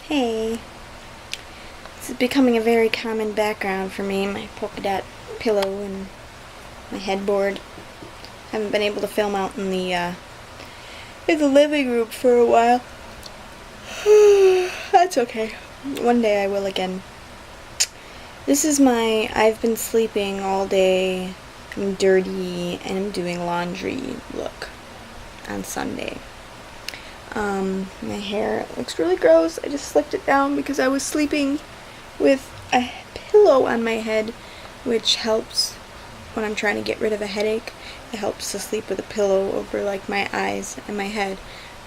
Hey, this is becoming a very common background for me, my polka dot pillow and my headboard. Haven't been able to film out in the living room for a while. That's okay. One day I will again. This is my I've been sleeping all day, I'm dirty, and I'm doing laundry look on Sunday. My hair looks really gross. I just slicked it down because I was sleeping with a pillow on my head, which helps when I'm trying to get rid of a headache. It helps to sleep with a pillow over like my eyes and my head,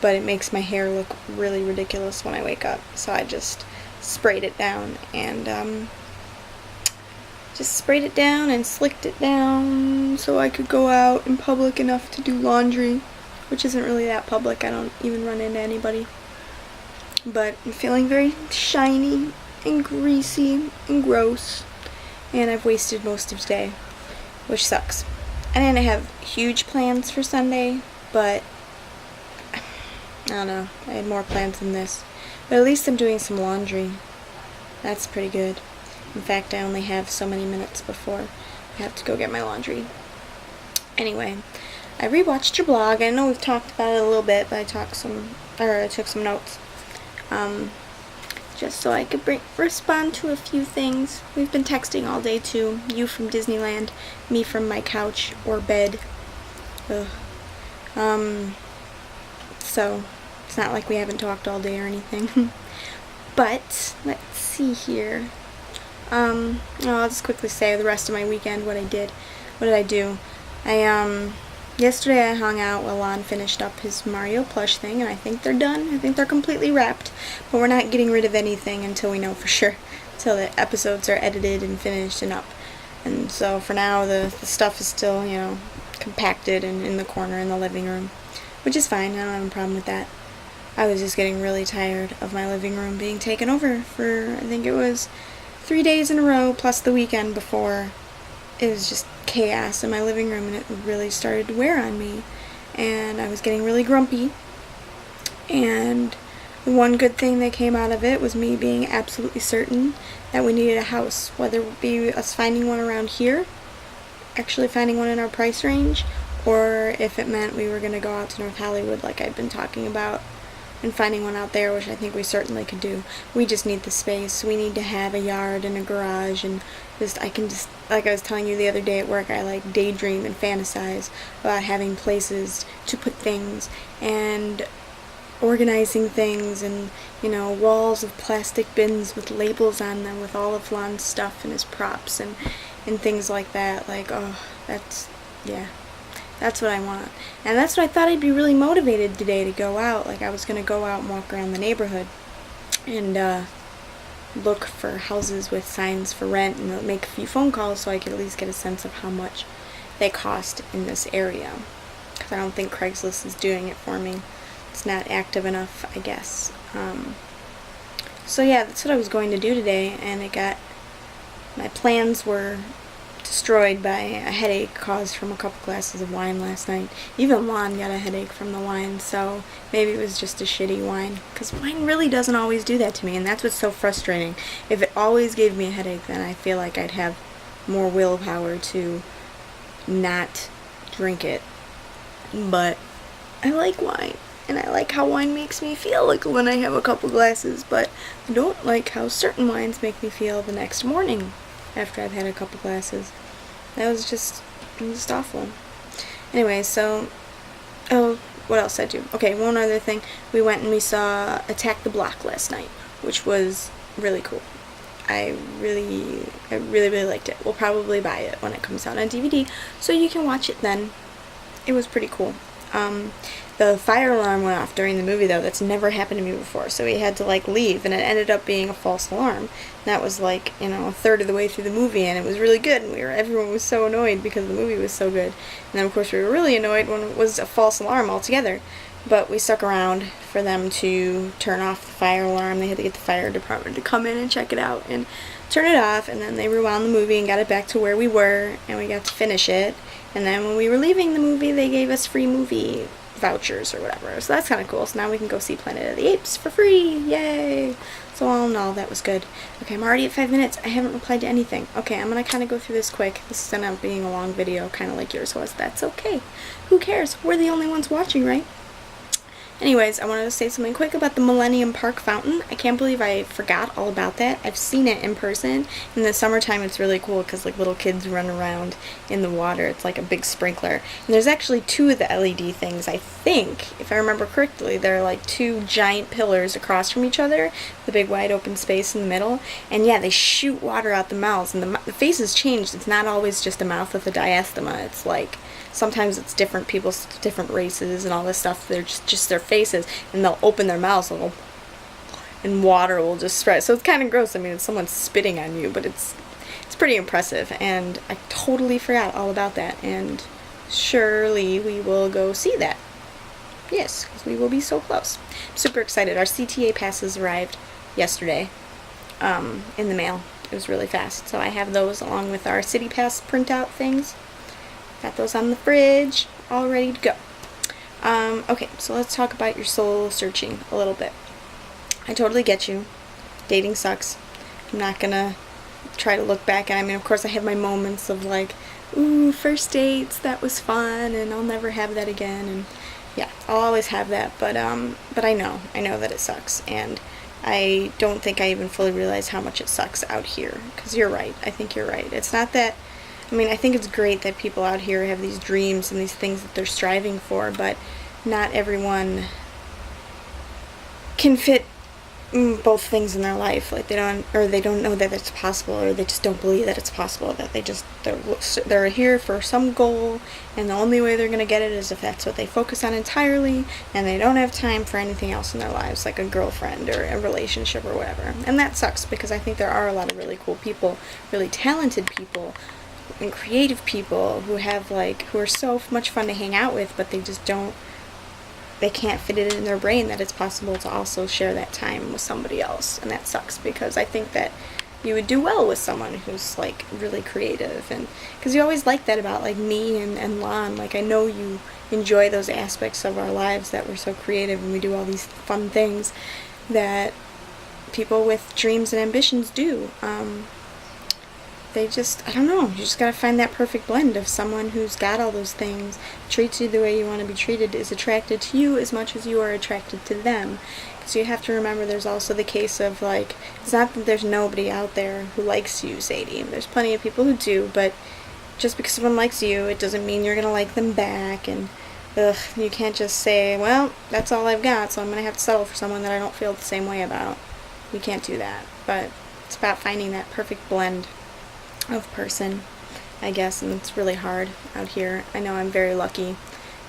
but it makes my hair look really ridiculous when I wake up. So I just sprayed it down and slicked it down so I could go out in public enough to do laundry, which isn't really that public. I don't even run into anybody. But I'm feeling very shiny and greasy and gross, and I've wasted most of today, which sucks. I didn't have huge plans for Sunday, but I don't know, I had more plans than this. But at least I'm doing some laundry. That's pretty good. In fact, I only have so many minutes before I have to go get my laundry. Anyway, I rewatched your blog. I know we've talked about it a little bit, but I took some notes. Just so I could respond to a few things. We've been texting all day too. You from Disneyland, me from my couch or bed. Ugh. So it's not like we haven't talked all day or anything. But let's see here. I'll just quickly say the rest of my weekend, what I did. What did I do? Yesterday I hung out while Lon finished up his Mario plush thing, and I think they're done. I think they're completely wrapped, but we're not getting rid of anything until we know for sure, until the episodes are edited and finished and up. And so for now, the stuff is still, compacted and in the corner in the living room, which is fine. I don't have a problem with that. I was just getting really tired of my living room being taken over for, I think it was 3 days in a row, plus the weekend before. It was just chaos in my living room, and it really started to wear on me, and I was getting really grumpy. And the one good thing that came out of it was me being absolutely certain that we needed a house, whether it be us finding one around here, actually finding one in our price range, or if it meant we were going to go out to North Hollywood like I'd been talking about and finding one out there, which I think we certainly could do. We just need the space. We need to have a yard and a garage, and like I was telling you the other day at work, I like daydream and fantasize about having places to put things and organizing things, and walls of plastic bins with labels on them with all of Lon's stuff and his props and things like that. Like, that's what I want. And that's what I thought I'd be really motivated today to go out. Like, I was going to go out and walk around the neighborhood and look for houses with signs for rent and make a few phone calls so I could at least get a sense of how much they cost in this area. Because I don't think Craigslist is doing it for me. It's not active enough, I guess. So yeah, that's what I was going to do today, and my plans were destroyed by a headache caused from a couple glasses of wine last night. Even Lon got a headache from the wine, so maybe it was just a shitty wine, because wine really doesn't always do that to me, and that's what's so frustrating. If it always gave me a headache, then I feel like I'd have more willpower to not drink it. But I like wine, and I like how wine makes me feel like when I have a couple glasses, but I don't like how certain wines make me feel the next morning after I've had a couple glasses. It was just awful. Anyway, so, what else did I do? Okay, one other thing. We went and we saw Attack the Block last night, which was really cool. I really liked it. We'll probably buy it when it comes out on DVD, so you can watch it then. It was pretty cool. The fire alarm went off during the movie, though. That's never happened to me before, so we had to leave, and it ended up being a false alarm. That was a third of the way through the movie, and it was really good, and everyone was so annoyed because the movie was so good. And then of course we were really annoyed when it was a false alarm altogether. But we stuck around for them to turn off the fire alarm. They had to get the fire department to come in and check it out and turn it off, and then they rewound the movie and got it back to where we were, and we got to finish it. And then when we were leaving the movie, they gave us free movie vouchers or whatever. So that's kind of cool. So now we can go see Planet of the Apes for free. Yay! So all in all, that was good. Okay, I'm already at 5 minutes. I haven't replied to anything. Okay, I'm going to kind of go through this quick. This is going to end up being a long video, kind of like yours was. That's okay. Who cares? We're the only ones watching, right? Anyways, I wanted to say something quick about the Millennium Park fountain. I can't believe I forgot all about that. I've seen it in person. In the summertime, it's really cool because like little kids run around in the water. It's like a big sprinkler. And there's actually 2 of the LED things, I think. If I remember correctly, they're like 2 giant pillars across from each other, the big wide open space in the middle. And yeah, they shoot water out the mouths. And the faces change. It's not always just a mouth with a diastema. It's like sometimes it's different people's different races and all this stuff. They're just their faces, and they'll open their mouths and water will just spread. So it's kind of gross. I mean, it's someone spitting on you, but it's pretty impressive. And I totally forgot all about that. And surely we will go see that. Yes, because we will be so close. I'm super excited. Our CTA passes arrived yesterday in the mail. It was really fast. So I have those along with our City Pass printout things. Got those on the fridge, all ready to go. Okay, so let's talk about your soul searching a little bit. I totally get you. Dating sucks. I'm not gonna try to look back. I mean, of course, I have my moments of like, ooh, first dates, that was fun, and I'll never have that again. And yeah, I'll always have that. But I know that it sucks, and I don't think I even fully realize how much it sucks out here. Because you're right. I think you're right. It's not that. I mean, I think it's great that people out here have these dreams and these things that they're striving for, but not everyone can fit both things in their life. Like they don't know that it's possible, or they just don't believe that it's possible. That they're here for some goal, and the only way they're gonna get it is if that's what they focus on entirely, and they don't have time for anything else in their lives, like a girlfriend or a relationship or whatever. And that sucks because I think there are a lot of really cool people, really talented people, and creative people who are so much fun to hang out with, but they can't fit it in their brain that it's possible to also share that time with somebody else. And that sucks because I think that you would do well with someone who's like really creative, and because you always like that about like me and Lon. Like I know you enjoy those aspects of our lives that we're so creative and we do all these fun things that people with dreams and ambitions do. I don't know, you just gotta find that perfect blend of someone who's got all those things, treats you the way you want to be treated, is attracted to you as much as you are attracted to them. Because you have to remember there's also the case of like, it's not that there's nobody out there who likes you, Sadie. There's plenty of people who do, but just because someone likes you, it doesn't mean you're gonna like them back. And you can't just say, well, that's all I've got, so I'm gonna have to settle for someone that I don't feel the same way about. You can't do that. But it's about finding that perfect blend of person, I guess, and it's really hard out here. I know I'm very lucky,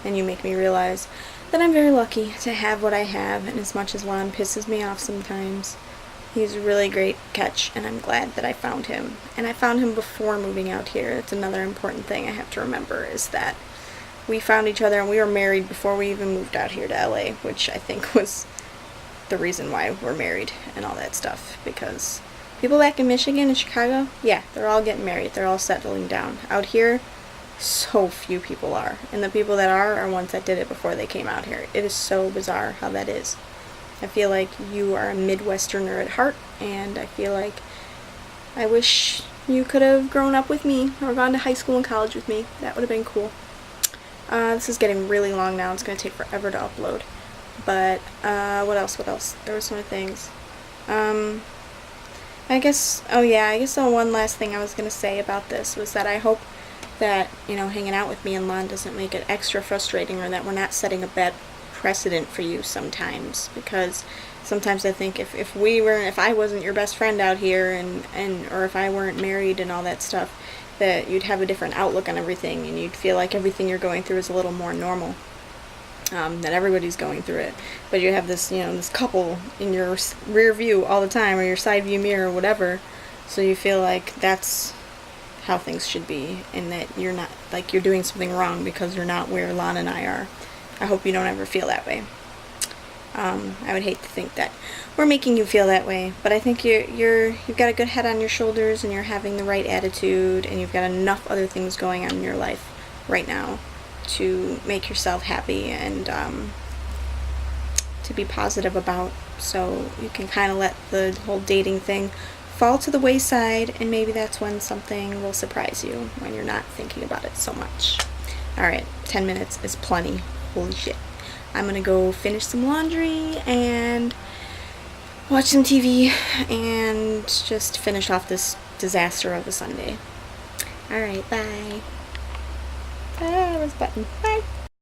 and you make me realize that I'm very lucky to have what I have, and as much as Lon pisses me off sometimes, he's a really great catch, and I'm glad that I found him. And I found him before moving out here. That's another important thing I have to remember, is that we found each other and we were married before we even moved out here to LA, which I think was the reason why we're married and all that stuff, because people back in Michigan and Chicago, yeah, they're all getting married. They're all settling down. Out here, so few people are. And the people that are ones that did it before they came out here. It is so bizarre how that is. I feel like you are a Midwesterner at heart, and I feel like I wish you could have grown up with me or gone to high school and college with me. That would have been cool. This is getting really long now. It's going to take forever to upload. But, what else? There were so many things. I guess the one last thing I was going to say about this was that I hope that, hanging out with me and Lon doesn't make it extra frustrating, or that we're not setting a bad precedent for you sometimes, because sometimes I think if I wasn't your best friend out here or if I weren't married and all that stuff, that you'd have a different outlook on everything, and you'd feel like everything you're going through is a little more normal. That everybody's going through it, but you have this, this couple in your rear view all the time, or your side view mirror, or whatever, so you feel like that's how things should be, and that you're not, like, you're doing something wrong because you're not where Lon and I are. I hope you don't ever feel that way. I would hate to think that we're making you feel that way, but I think you've got a good head on your shoulders, and you're having the right attitude, and you've got enough other things going on in your life right now to make yourself happy and to be positive about. So you can kind of let the whole dating thing fall to the wayside, and maybe that's when something will surprise you when you're not thinking about it so much. Alright, 10 minutes is plenty. Holy shit. I'm gonna go finish some laundry and watch some TV and just finish off this disaster of a Sunday. Alright, bye. Where's the button? Bye.